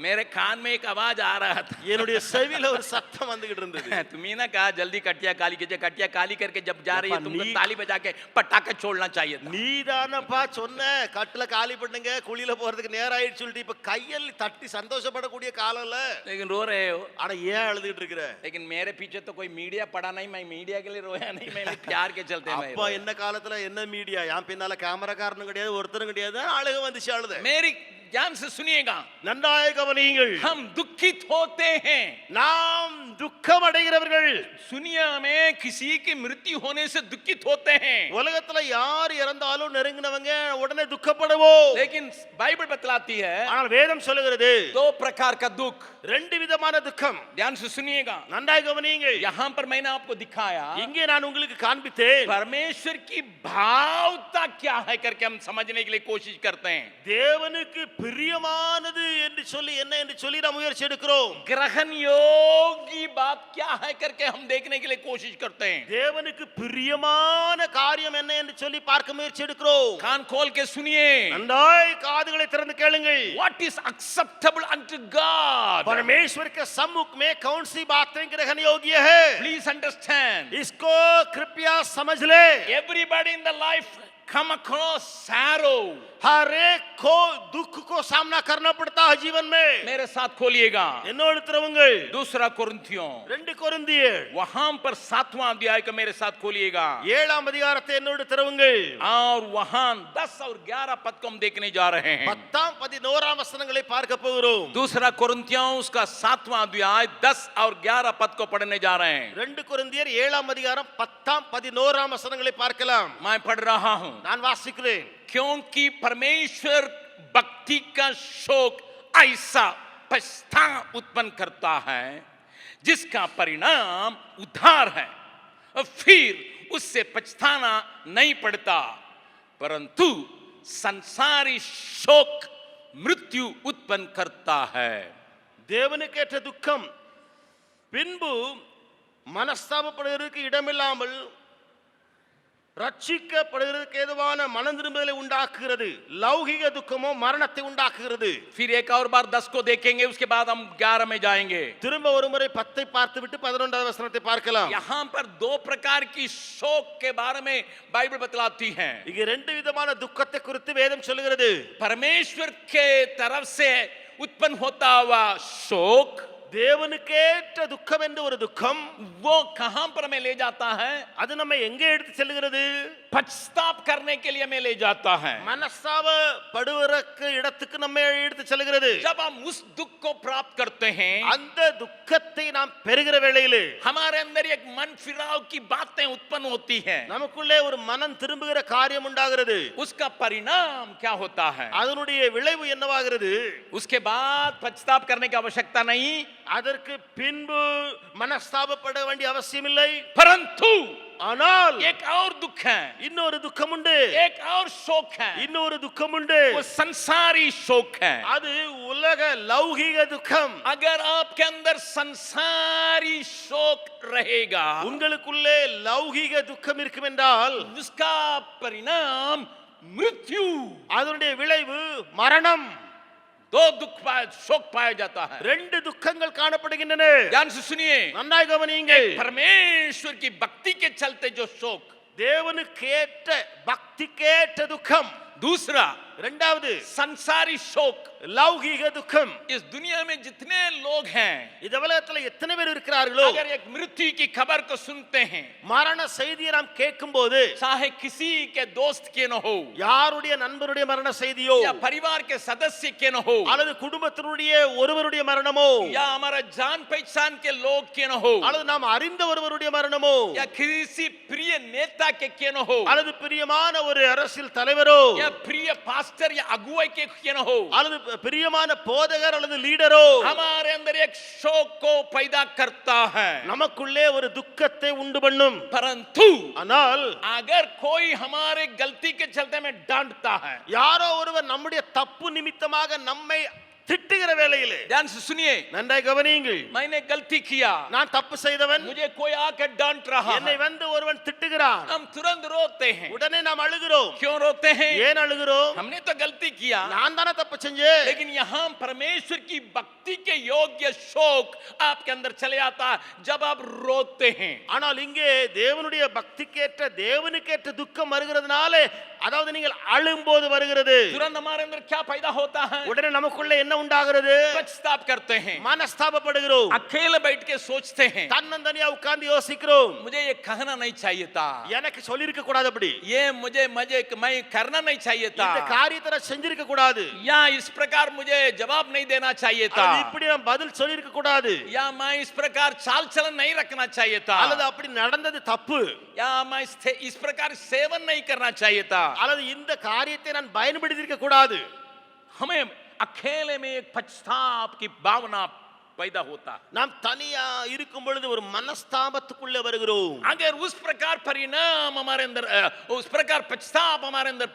मेरे कान में एक आवाज आ रहा था. என்னுடைய செவியில ஒரு சத்தம் வந்துகிட்டு இருந்தது. तुम्ही ना कहा जल्दी कटिया काली कीजिए. कटिया काली करके जब जा रही है तुमको ताली बजा के पटाखे छोड़ना चाहिए था. நீதானப்பா சொன்ன கட்டல காலி பண்ணுங்க, குழியில போறதுக்கு நேரம் ஆயிடுச்சு சொல்லிட்டு இப்ப கையில் தட்டி சந்தோஷப்படக்கூடிய காலம் இல்ல. लेकिन रो रहे हो. ஆனா ஏன் அழுதுட்டு இருக்கற? लेकिन मेरे पीछे तो कोई मीडिया पड़ा नहीं. मैं मीडिया के लिए रोया नहीं, मैं प्यार के चलते मैं அப்பா என்ன காலத்துல என்ன மீடியா, என் பின்னால கேமராக்காரனும் கிடையாது, ஒருத்தரும் கிடையாது, அழுக வந்துச்சு அழுத. मेरी ध्यान से सुनिएगा, நன்றாக கவனியுங்கள். हम दुखित होते हैं. நாம் துக்கம் அடைகிறவர்கள். दुनिया में किसी की मृत्यु होने से दुखित होते हैं. உலகத்துல யார் இறந்தாலும் நெருங்கினவங்க உடனே துக்கப்படுவோம். लेकिन बाइबल बतलाती है ஆனால் வேதம் சொல்லுகிறது 2 प्रकार का दुख. 2 விதமான துக்கம். ध्यान से सुनिएगा, நன்றாக கவனியுங்கள். यहाँ पर मैंने आपको दिखाया இங்கே நான் உங்களுக்கு காண்பித்தேன், परमेश्वर की भावता क्या है करके हम समझने के लिए कोशिश करते हैं. தேவனுக்கு பிரியமானது என்று சொல்லி என்ன என்று சொல்லி நாம் முயற்சி எடுக்கிறோம். ग्रहण योग्य बात क्या है करके हम देखने के लिए कोशिश करते हैं. தேவனுக்கு பிரியமான காரியம் என்ன என்று சொல்லி பார்க்க முயற்சி எடுக்கிறோம். कान खोल के सुनिए, நன்றாய் காதுகளை திறந்து கேளுங்கள். what is acceptable unto God. परमेश्वर के सम्मुख में कौन सी बातें ग्रहण योग्य है, Please understand, इसको कृपया समझ ले. everybody in the life come across sorrow. हर एक को दुख को सामना करना पड़ता है जीवन में। मेरे साथ खोलिएगा என்னோடு திறவுங்கள் दूसरा कोरिन्थियों, 2 கொரிந்தியர் वहां पर 7वां अध्याय का मेरे साथ खोलिएगा 7ஆம் அதிகாரத்தை என்னோடு திறவுங்கள்। और वहां 10 और 11 पद को हम देखने जा रहे हैं। 10ஆம் 11ஆம் வசனங்களை பார்க்க போகிறோம்। दूसरा कोरिन्थियों उसका 7वां अध्याय 10 और 11 पद को पढ़ने जा रहे हैं। 2 கொரிந்தியர் 7ஆம் அதிகாரம் 10ஆம் 11ஆம் வசனங்களை பார்க்கலாம்। मैं पढ़ रहा हूं। நான் வாசிக்கிறேன்। क्योंकि परमेश्वर भक्ति का शोक ऐसा पश्चाताप उत्पन्न करता है जिसका परिणाम उद्धार है, और फिर उससे पछताना नहीं पड़ता, परंतु संसारी शोक मृत्यु उत्पन्न करता है। தேவனுக்கேற்ற துக்கம் பின்பு மனஸ்தாபப்படுவதற்கு இடமில்லாமல் ரட்சிக்கப்படுவதற்கு ஏதுவான மனம் திரும்புதலை உண்டாக்குகிறது। லௌகிக துக்கமோ மரணத்தை உண்டாக்குகிறது। फिर एक और बार 10 को देखेंगे, उसके बाद हम 11 में जाएंगे। திரும்ப ஒரு முறை 10ஐ பார்த்துவிட்டு 11வது வசனத்தை பார்க்கலாம்। यहाँ पर 2 प्रकार की शोक के बारे में बाइबल बतलाती है। இங்க 2 விதமான துக்கத்தை குறித்து வேதம் சொல்லுகிறது। परमेश्वर के तरफ से उत्पन्न होता हुआ शोक, தேவனுக்கேற்ற துக்கம் என்ற ஒரு துக்கம், वो कहां पर हमें ले जाता है? அது நம்மை எங்கே எடுத்து செல்கிறது? पश्चाताप करने के लिए हमें ले जाता है। மனஸ்தாபப்படுவதற்கு இடத்துக்கு நம்மை எடுத்து செல்கிறது। जब हम उस दुख को प्राप्त करते हैं, அந்த துக்கத்தை நாம் பெறுகிற வேளையிலே हमारे अंदर एक मन फिराव की बातें उत्पन्न होती हैं। நமக்குள்ளே ஒரு மனம் திரும்புகிற காரியம் உண்டாகிறது। उसका परिणाम क्या होता है? அதனுடைய விளைவு என்னவாகிறது? उसके बाद पश्चाताप करने की आवश्यकता नहीं, அதற்கு பின்பு மனஸ்தாபப்பட வேண்டிய அவசியம் இல்லை। परंतु ஆனால் एक और दुख है, இன்னொரு துக்கம் உண்டு। एक और शोक है, இன்னொரு துக்கம் உண்டு। वो संसारी शोक है। அது உலக லௌகிக துக்கம்। अगर आपके अंदर संसारी शोक रहेगा, உங்களுக்குள்ளே லௌகிக துக்கம் இருக்கும் என்றால் उसका परिणाम मृत्यु, அதனுடைய விளைவு மரணம்। 2 दुख शोक पाया जाता है। 2 துக்கங்கள் காணப்படுகின்றன। ध्यान से सुनिए, நன்றாய் கவனியுங்கள்। परमेश्वर की भक्ति के चलते जो शोक, தேவனுக்கேற்ற பக்திக்கேற்ற துக்கம்। दूसरा இரண்டாவது संसारी शोक, லௌகிக துக்கம்। इस दुनिया में जितने लोग हैं, இந்த உலகத்துல எத்தனை பேர் இருக்கிறார்களோ, अगर एक मृत्यु की खबर को सुनते हैं, மரண செய்தியை நாம் கேட்கும்போது, चाहे किसी के दोस्त के न हो, யாருடைய நண்பருடைய மரண செய்தியோ, या परिवार के सदस्य के न हो, அல்லது குடும்பத்தினுடைய ஒருவருடைய மரணமோ, या हमारा जान पहचान के लोग के न हो, அல்லது நாம் அறிந்த ஒருவருடைய மரணமோ, या किसी प्रिय नेता के न हो, அல்லது பிரியமான ஒரு அரசியல் தலைவரோ, या प्रिय पास्टर या अगुवाई के न हो, அல்லது பிரியமான போதகர் அல்லது லீடரோ, हमारे अंदर एक शोक को पैदा करता है, நமக்குள்ளே ஒரு துக்கத்தை உண்டு பண்ணும்। परंतु ஆனால் अगर कोई हमारे गलती के चलते में डांटता है, யாரோ ஒருவர் நம்முடைய தப்பு நிமித்தமாக நம்மை திட்டுகிற வேளையிலே, ध्यान से सुनिए, நன்றாய் கவனியுங்கள்। मैंने गलती किया, நான் தப்பு செய்தவன், मुझे कोई आकर डांट रहा என்னை है, வந்து ஒருவன் திட்டுகிறான், हम तुरंत रोते हैं। உடனே நாம் அழுகிறோம்। क्यों रोते हैं? ஏன் அழுகிறோம்? हमने तो गलती किया, நான் தானே தப்பு செஞ்சேன்। लेकिन यहाँ परमेश्वर की भक्ति के योग्य शोक आपके अंदर चले आता है जब आप रोते हैं। ஆனால் இங்கே தேவனுடைய பக்திக்கேற்ற தேவனுக்கேற்ற துக்கம் வருகிறதுனாலே, அதாவது நீங்கள் அழும்போது வருகிறது, तुरंत हमारे अंदर क्या पैदा होता है? உடனே நமக்குள்ள என்ன உண்டாகிறது? पश्चाताप करते हैं, மனஸ்தாபப்படுகிறோம், अकेले बैठ के सोचते हैं, தன்னந்தனியா உட்கார்ந்து யோசிக்கிறோம், मुझे ये कहना नहीं चाहिए था, எனக்கு சொல்லிருக்க கூடாது, அப்படி ये मैं करना नहीं चाहिए था, இந்த காரியத்தை நான் செஞ்சிருக்க கூடாது, या इस प्रकार मुझे जवाब नहीं देना चाहिए था, அல்லது இப்படி நான் பதில் சொல்லிருக்க கூடாது, या मैं इस प्रकार चाल चलन नहीं रखना चाहिए था, அல்லது அப்படி நடந்தது தப்பு, या मैं इस प्रकार सेवन नहीं करना चाहिए था। அல்லது இந்த காரியத்தை நான் பயன்படுத்தி இருக்க கூடாது। हमें अकेले में एक पश्चाताप की भावना पैदा होता। நாம் தனியா இருக்கும் பொழுது ஒரு மனஸ்தாபத்துக்குள்ளே வருகிறோம்। अगर उस प्रकार परिणाम हमारे अंदर उस प्रकार पश्चाताप हमारे अंदर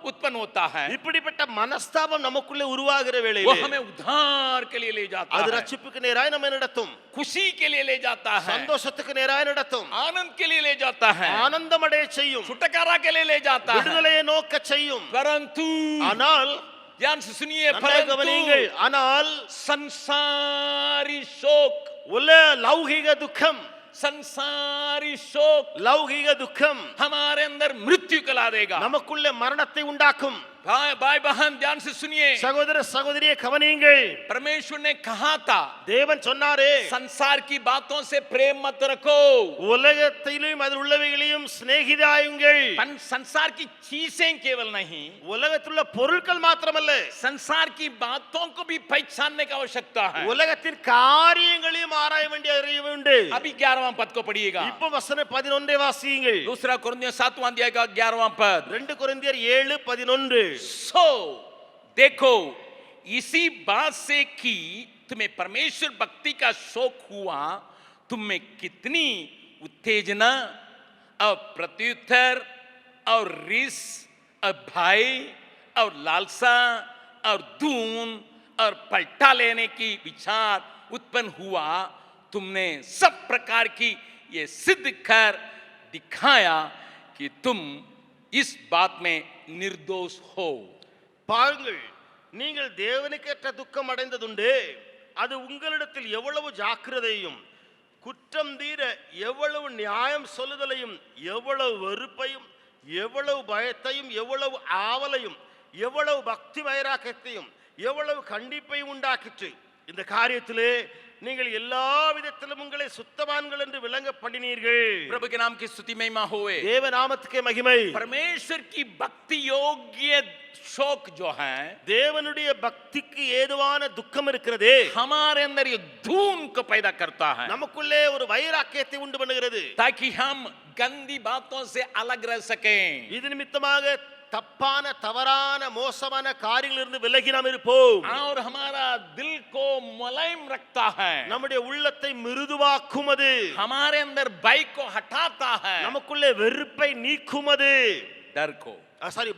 उत्पन्न होता है, இப்படிப்பட்ட மனஸ்தாபம் நமக்குள்ளே உருவாகிற वो வேளையிலே हमें उद्धार के लिए ले जाता அது है, ரட்சிப்புக்கு நேராய் நம்மை நடத்தும், खुशी के लिए ले जाता है, சந்தோஷத்துக்கு நேராய் நடத்தும், आनंद के लिए ले जाता है, ஆனந்தம் அடைய செய்யும், छुटकारा के लिए ले जाता है। விடுதலையை நோக்க செய்யும்। परंतु ஆனால் ध्यान से सुनिए, நன்றாய் கவனியுங்கள், ஆனால் संसारी शोक, உல லௌகிக துக்கம், संसारी शोक லௌகீக துக்கம் हमारे अंदर मृत्यु कला देगा। நமக்குள்ளே மரணத்தை உண்டாக்கும். भाई बहन ध्यान से सुनिए, சகோதர சகோதரியே கவனியுங்கள். परमेश्वर ने कहा था தேவன் சொன்னாரே, संसार की बातों से प्रेम मत रखो, உலகத்திலும் அதில் உள்ளவைகளையும் சிநேகிதாயுங்கள். संसार की चीजें केवल नहीं, உலகத்தில் உள்ள பொருட்கள் மாத்திரமல்ல, संसार की बातों को भी पहचानने की आवश्यकता है। உலகத்தின் காரியங்களையும் ஆராய வேண்டிய அறிவு உண்டு. अभी 11वां पद को पढ़िएगा। இப்போ வசனம் 11 வாசியுங்கள். दूसरा कुरिन्थियों 7वां अध्याय का 11वां पद। 2 கொரிந்தியர் 7:11. सो देखो इसी बात से कि तुम्हें परमेश्वर भक्ति का शौक हुआ, तुम में कितनी उत्तेजना और प्रत्युत्तर और रिस और भय और लालसा और धून और पलटा लेने की विचार उत्पन्न हुआ, तुमने सब प्रकार की ये सिद्ध कर दिखाया कि तुम इस बात में निर्दोष हो। பாருங்கள், நீங்கள் தேவனுக்கேற்ற துக்கம் அடைந்ததுண்டு. அது உங்களிடத்தில் எவ்வளவு ஜாக்கிரதையும் குற்றம் தீர எவ்வளவு நியாயம் சொல்லுதலையும் எவ்வளவு வெறுப்பையும் எவ்வளவு பயத்தையும் எவ்வளவு ஆவலையும் எவ்வளவு பக்தி வைராக்கியத்தையும் எவ்வளவு கண்டிப்பையும் உண்டாக்கிற்று. இந்த காரியத்திலே நீங்கள் எல்லா விதத்திலும் உங்களை சுத்தவான்கள் என்று விளங்க பண்ணினீர்கள். प्रभु के नाम की स्तुति महिमा होए। தேவ நாமத்துக்கே மகிமை. परमेश्वर की भक्ति योग्य शौक जो है, தேவனுடைய பக்திக்கு ஏதுவான துக்கம் இருக்கிறதே, हमारे अंदर ये धूम को पैदा करता है, நமக்குள்ளே ஒரு வைராக்கியத்தை உண்டு பண்ணுகிறது. ताकि हम गंदी बातों से अलग रह सकें। இது நிமித்தமாக தப்பான தவறான மோசமான காரியங்களிலிருந்து விலகி நாம் இருப்போம். और हमारा दिल को मुलायम रखता है, நம்முடைய உள்ளத்தை மிருதுவாக்கும் அது. हमारे अंदर भय को हटाता है, நமக்குள்ளே வெறுப்பை நீக்கும் அது. डर को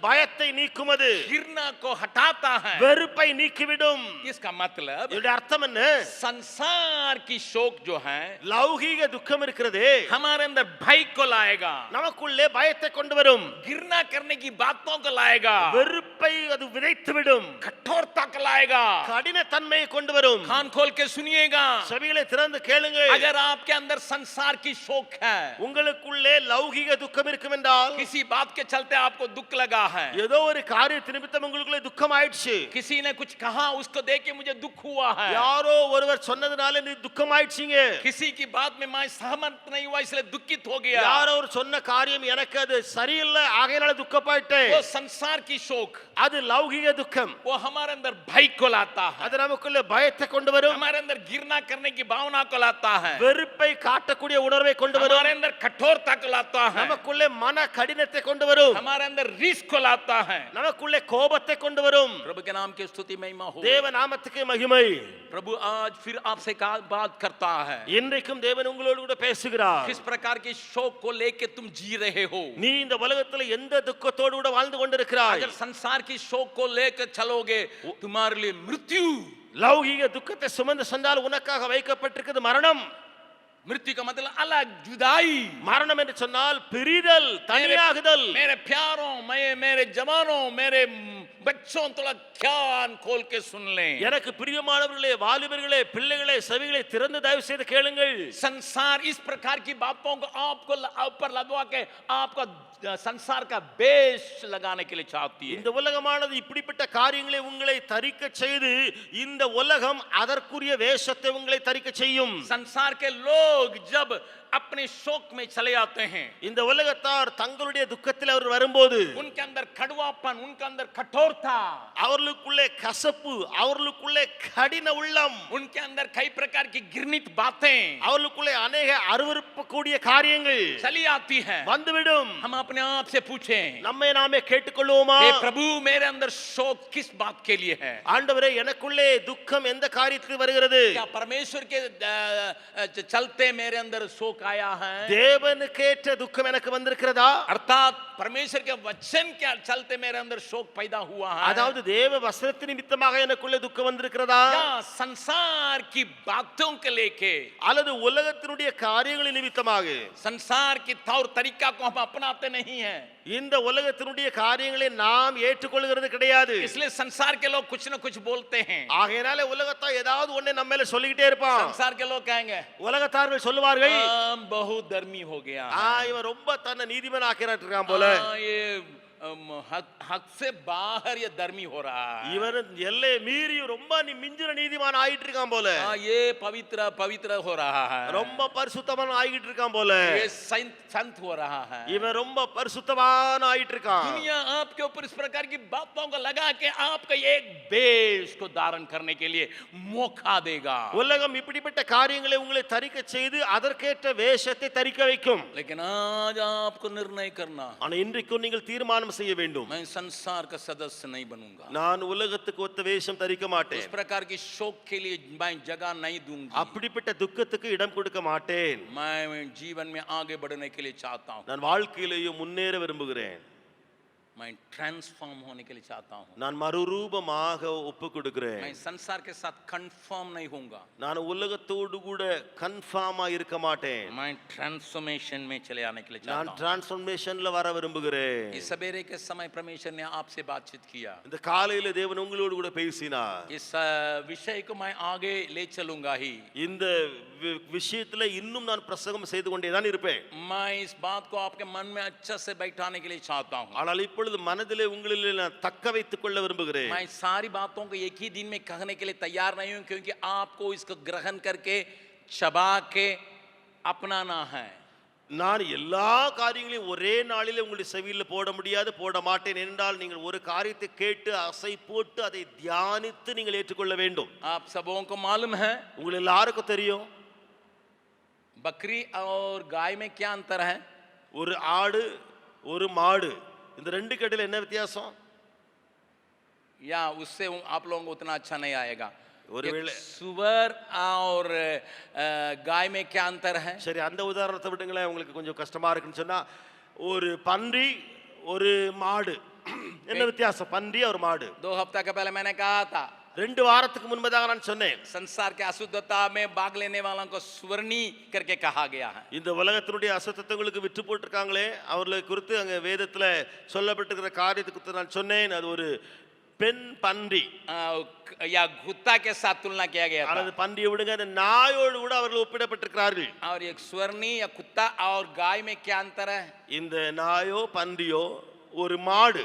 பயத்தை நீக்கும் அது. घृणा को हटाता है, வெறுப்பை நீக்கிவிடும். इसका मतलब இதோட அர்த்தம் என்ன? संसार की शोक जो है, லௌகீக துக்கம் இருக்கிறதே, हमारे अंदर भय को लाएगा, நமக்குள்ளே பயத்தை கொண்டு வரும். घृणा करने की बातों को लाएगा, வெறுப்பை அது விதைத்து விடும். कठोरता को लाएगा, கடின தன்மையை கொண்டு வரும். कान खोल के सुनिएगा। செவிகளை திறந்து கேளுங்கள். अगर आपके अंदर संसार की शोक है, உங்களுக்குள்ளே லௌகீக துக்கம் இருக்கும் என்றால், किसी बात के चलते आपको दुख लगा है, ஏதோ ஒரு காரியத்து நிமித்தம் உங்களுக்குள்ளே துக்கம் ஆயிடுச்சு, किसी ने कुछ कहा उसको देख के मुझे दुख हुआ है, யாரோ ஒருவர் சொன்னதுனால நீ துக்கம் ஆயிடுச்சீங்க, किसी की बात में मैं सहमत नहीं हुआ इसलिए दुखित हो गया, யாரோ ஒரு சொன்ன காரியம் எனக்கு அது சரியில்லை ஆகையால துக்கப்பட்டேன், वो संसार की शोक, அது லௌகீக துக்கம். वो हमारे अंदर भय को लाता है, அது நமக்குள்ளே பயத்தை கொண்டு வரும். हमारे अंदर घृणा करने की भावना को लाता है, வெறுப்பை காட்டக்கூடிய உணர்வை கொண்டு வரும். हमारे अंदर कठोरता को लाता है, நமக்குள்ளே மன கடினத்தை கொண்டு வரும். हमारे अंदर रिस्क को लाता है। நமக்குள்ளே கோபத்தை கொண்டு வரும். प्रभु के नाम की स्तुति महिमा हो। தேவ நாமத்துக்கு மகிமை. प्रभु आज फिर आपसे बात करता है, இன்றைக்கும் தேவன் உங்களோடு கூட பேசுகிறார். किस प्रकार के शौक को लेके तुम जी रहे हो। நீ இந்த உலகத்துல எந்த துக்கத்தோடு கூட வாழ்ந்து கொண்டிருக்கிறாய்? अगर संसार की शौक को लेकर चलोगे तुम्हारे लिए मृत्यु, லௌகீக துக்கத்தை சுமந்து சென்றால் உனக்காக வைக்கப்பட்டிருக்கிறது மரணம். मृत्यु का मतलब अलग, जुदाई। மரணம் என்று சொன்னால் பிரிதல், தனியாகுதல். मेरे प्यारों, मेरे जवानों, मेरे बच्चों, थोड़ा कान खोल के सुन लें। எனக்கு பிரியமானவர்களே, வாலிபர்களே, பிள்ளைகளே, செவிகளை திறந்து தயவு செய்து கேளுங்கள். संसार इस प्रकार की बातों को आपको ऊपर लदवा के आपका संसार का बेस लगाने के लिए चाहती है। இந்த உலகமானது இப்படிப்பட்ட காரியங்களை உங்களை தரிக்க செய்து இந்த உலகம் அதற்குரிய வேஷத்தை உங்களை தரிக்க செய்யும். संसार के लोग जब अपने शौक में चले आते हैं, இந்த உலகத்தார் தங்களுடைய துக்கத்தில் அவர் வரும்போது उनके अंदर कड़वापन, उनके अंदर कठोरता, அவர்களுக்குள்ளே கசப்பு, அவர்களுக்குள்ளே கடின உள்ளம், उनके अंदर कई प्रकार की घृणित बातें, அவர்களுக்குள்ளே अनेக அருவருப்பக்கூடிய காரியங்கள் चली आती हैं। வந்துவிடும். हम अपने आप से पूछें, நம்மை நாமே கேட்டுக்கொள்வோமா? हे प्रभु, मेरे अंदर शौक किस बात के लिए है? ஆண்டவரே, எனக்குள்ளே துக்கம் எந்த காரியத்துக்கு வருகிறது? क्या परमेश्वर के चलते मेरे अंदर शौक आया है? தேவனுக்கேற்ற துக்கம் எனக்கு வந்திருக்கிறதா? अर्थात परमेश्वर के वचन के चलते मेरे अंदर शोक पैदा हुआ हुआ है அதாவது தேவ வசனத்தின் நிமித்தமாக எனக்குள்ளே துக்கம் வந்திருக்கிறதா या संसार की बातों के लेके அல்லது உலகத்தினுடைய காரியங்களின் நிமித்தமாக संसार की तौर तरीका को हम अपनाते नहीं हैं இந்த உலகத்தினுடைய காரியங்களை நாம் ஏற்றுக்கொள்கிறது கிடையாது इसलिए संसार के लोग कुछ न कुछ बोलते हैं ஆகையினால உலகத்தா ஏதாவது ஒண்ணே நம்ம மேல சொல்லிட்டே இருப்பான் संसार के लोग कहेंगे உலகத்தார்கள் சொல்லுவார்கள் बहुत धर्मी हो गया இவன் ரொம்ப தன்னை நீதிமான் ஆக்கிட்டு இருக்கான் போல ये हक से बाहर ये धर्मी हो रहा है இவன் எல்லை மீறி ரொம்ப மிஞ்சின நீதிமான் ஆயிட்டு இருக்கான் போல ये पवित्र पवित्र हो रहा है ரொம்ப பரிசுத்தமான ஆயிட்டு இருக்கான் போல ये संत हो रहा है இவன் ரொம்ப பரிசுத்தமான ஆயிட்டு இருக்கான் दुनिया आपके ऊपर इस प्रकार की बातों को लगा के आपका एक वेश को धारण करने के लिए मौका देगा உலகம் இப்படிப்பட்ட காரியங்களை உங்களை தரிக்க செய்து அதற்கேற்ற வேஷத்தை தரிக்க வைக்கும் लेकिन आज आपको निर्णय करना ஆனா இன்றைக்கு நீங்கள் தீர்மானம் செய்ய வேண்டும் मैं संसार का सदस्य नहीं बनूंगा நான் உலகத்துக்கு ஒத்த வேஷம் தரிக்க மாட்டேன் इस प्रकार की शोक के लिए मैं जगह नहीं दूंगी அப்படிப்பட்ட துக்கத்துக்கு இடம் கொடுக்க மாட்டேன் मैं जीवन में आगे बढ़ने के लिए चाहता हूं நான் வாழ்க்கையிலேயே முன்னேற விரும்புகிறேன் मैं ट्रांसफॉर्म होने के लिए चाहता हूं நான் மறுரூபமாக ஒப்பு கொடுக்கிறேன் मैं संसार के साथ कंफर्म नहीं होऊंगा நான் உலகத்தோடு கூட கன்ஃபார்மா இருக்க மாட்டேன் मैं ट्रांसफॉर्मेशन में चले आने के लिए நான் चाहता हूं டிரான்ஸ்ஃபர்மேஷன்ல வர விரும்புகிறேன் इस सवेरे के समय परमेश्वर ने आपसे बातचीत किया இந்த காலையில தேவன் உங்களோடு கூட பேசினார் इस विषय को मैं आगे ले चलूंगा ही இந்த விஷயத்துல இன்னும் நான் பிரசங்கம் செய்து கொண்டே தான் இருப்பேன் मैं इस बात को आपके मन में अच्छा से बैठाने के लिए चाहता हूं ஆனால் இப்பொழுது மனதிலே உங்களிலே நான் தக்க வைத்துக் கொள்ள விரும்புகிறேன் मैं सारी बातों को एक ही दिन में कहने के लिए तैयार नहीं हूं क्योंकि आपको इसको ग्रहण करके चबा के अपनाना है நான் எல்லா காரியங்களையும் ஒரே நாளிலே உங்களுடைய செவியில் போட முடியாது போட மாட்டேன் என்றால் நீங்கள் ஒரு காரியத்தை கேட்டு அசை போட்டு அதை தியானித்து நீங்கள் ஏற்றுக்கொள்ள வேண்டும் आप सबों को मालूम है உங்கள் எல்லாருக்கும் தெரியும் बकरी और गाय में क्या अंतर है ஒரு ஆடு ஒரு மாடு இந்த ரெண்டு கடையில் என்ன வித்தியாசம் या उससे आप लोगों को उतना अच्छा नहीं आएगा ஒருவேளை सुअर और गाय में क्या अंतर है சரி அந்த உதாரணத்தை விட்டுங்களேன் உங்களுக்கு கொஞ்சம் கஷ்டமா இருக்குன்னு சொன்னா ஒரு பன்றி ஒரு மாடு என்ன வித்தியாசம் பன்றி ஒரு மாடு 2 हफ्ता के पहले मैंने कहा था 2 வாரத்துக்கு முன்பதாக நான் சொன்னேன் संसार के अशुद्धता में भाग लेने वालों को सुवर्णी करके कहा गया है இந்த உலகத்தினுடைய அசுத்தங்களுக்கு விட்டு போட்டிருக்காங்களே அவர்களை குறித்து அங்க வேதத்துல சொல்லப்பட்டிருக்கிற காரியத்தை குறித்து நான் சொன்னேன் அது ஒரு பெண் பன்றி या कुत्ता के साथ तुलना किया गया था அல்லது பன்றியை விடுங்க அந்த நாயோடு கூட அவர்கள் ஒப்பிடப்பட்டிருக்கிறார்கள் और एक सुवर्णी या कुत्ता और गाय में क्या अंतर है இந்த நாயோ பன்றியோ ஒரு மாடு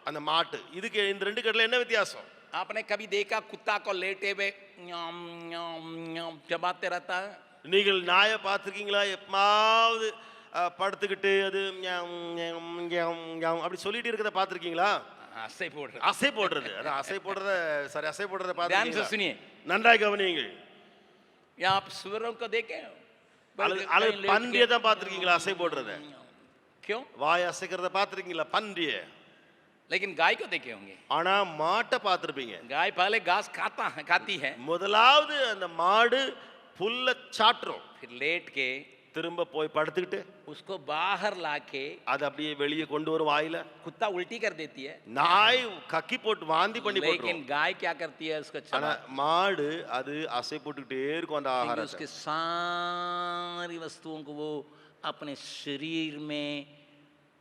அந்த மாட்டு இதுக்கு இந்த ரெண்டு கடையில் என்ன வித்தியாசம் आपने कभी देखा कुत्ता को लेटे हुए न्याम न्याम न्याम चबाते रहता है நீங்கள் நாயை பார்த்துருக்கீங்களா எப்பமாவது படுத்துக்கிட்டு அது அப்படி சொல்லிட்டு இருக்கிறத பார்த்துருக்கீங்களா असे पोड़ रहा அசை போடுறது அதான் அசை போடுறத சரி அசை போடுறத ध्यान से பார்த்துருக்கீங்களா सुनिए நன்றாய் கவனியுங்கள் या आप सुअरों को देखे அல்லது பன்றியை தான் பார்த்துருக்கீங்களா அசை போடுறத क्यों வாய் அசைக்கிறத பார்த்துருக்கீங்களா பன்றியை लेकिन गाय को देखे होंगे ஆனா மாட்டை பார்த்துருப்பீங்க गाय पहले घास खाती है முதலாவது அந்த மாடு புல்ல சாட்டுறோம் फिर लेट के திரும்ப போய் படுத்துக்கிட்டு उसको बाहर लाके அது அப்படியே வெளியே கொண்டு வரும் வாயில कुत्ता उल्टी कर देती है நாய் கக்கி போட்டு வாந்தி பண்ணி लेकिन போட்டுரும் गाय क्या करती है उसको ஆனா மாடு அது அசை போட்டுக்கிட்டே இருக்கும் அந்த क्योंकि ஆகாரத்தை उसके सारी वस्तुओं को वो अपने शरीर में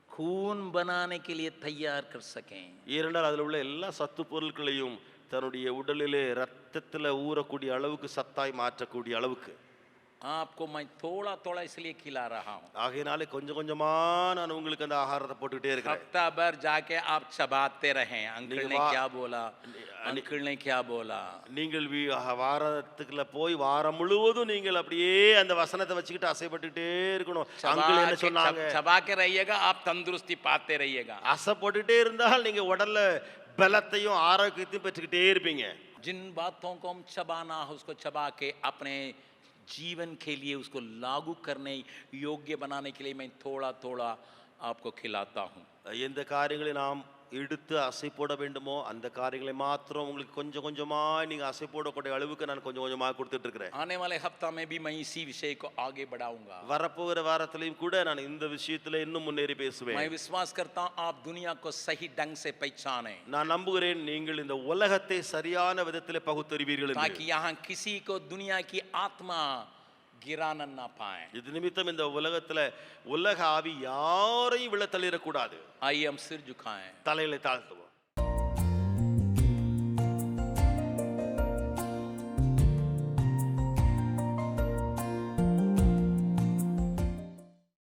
खून बनाने के लिए तैयार कर सकें ஏனென்றால் அதில் உள்ள எல்லா சத்து பொருட்களையும் தன்னுடைய உடலிலே ரத்தத்தில் ஊறக்கூடிய அளவுக்கு சத்தாய் மாற்றக்கூடிய அளவுக்கு आपको मैं थोड़ा थोड़ा इसलिए खिला रहा हूँ ஆகையினாலே கொஞ்சம் கொஞ்சமா நான் உங்களுக்கு அந்த ஆகாரத்தை போட்டுக்கிட்டே இருக்கிறேன் हफ्ता भर जाके आप चबाते रहे अंकल ने क्या बोला अंकल ने क्या बोला நீங்கள் வாரத்துக்குள்ள போய் வாரம் முழுவதும் நீங்கள் அப்படியே அந்த வசனத்தை வச்சுக்கிட்டு அசைப்பட்டுக்கிட்டே இருக்கணும் அங்கிள் என்ன சொன்னாங்க चबा के रहिएगा आप तंदुरुस्ती पाते रहिएगा அசை போட்டுக்கிட்டே இருந்தால் நீங்க உடல்ல பலத்தையும் ஆரோக்கியத்தையும் பெற்றுக்கிட்டே இருப்பீங்க जिन बातों को हम चबाना है उसको चबा के अपने जीवन के लिए उसको लागू करने योग्य बनाने के लिए मैं थोड़ा थोड़ा आपको खिलाता हूँ எந்த காரியங்களை நாம் எடுத்து அசை போட வேண்டுமோ அந்த காரியங்களை மாத்திரம் உங்களுக்கு கொஞ்சம் கொஞ்சமா நீங்க அசை போடக்கூடிய அளவுக்கு நான் கொஞ்சம் கொஞ்சமா கொடுத்துட்டு இருக்கிறேன். आने वाले हफ्ता में भी मैं इसी विषय को आगे बढ़ाऊंगा. வரப்போகிற வாரத்திலையும் கூட நான் இந்த விஷயத்துல இன்னும் முன்னேறி பேசுவேன். मैं विश्वास करता हूं आप दुनिया को सही ढंग से पहचाने, நான் நம்புகிறேன் நீங்கள் இந்த உலகத்தை சரியான விதத்திலே பகுத்தறிவீர்கள் என்று. ताकि यहाँ किसी को दुनिया की आत्मा गिराना ना पाए. இது நிமித்தம் இந்த உலகத்துல உலக ஆவி யாரையும் விழ தள்ளிடக்கூடாது. आइए हम सिर झुकाएं. தலையில தாழ்த்துவோம்.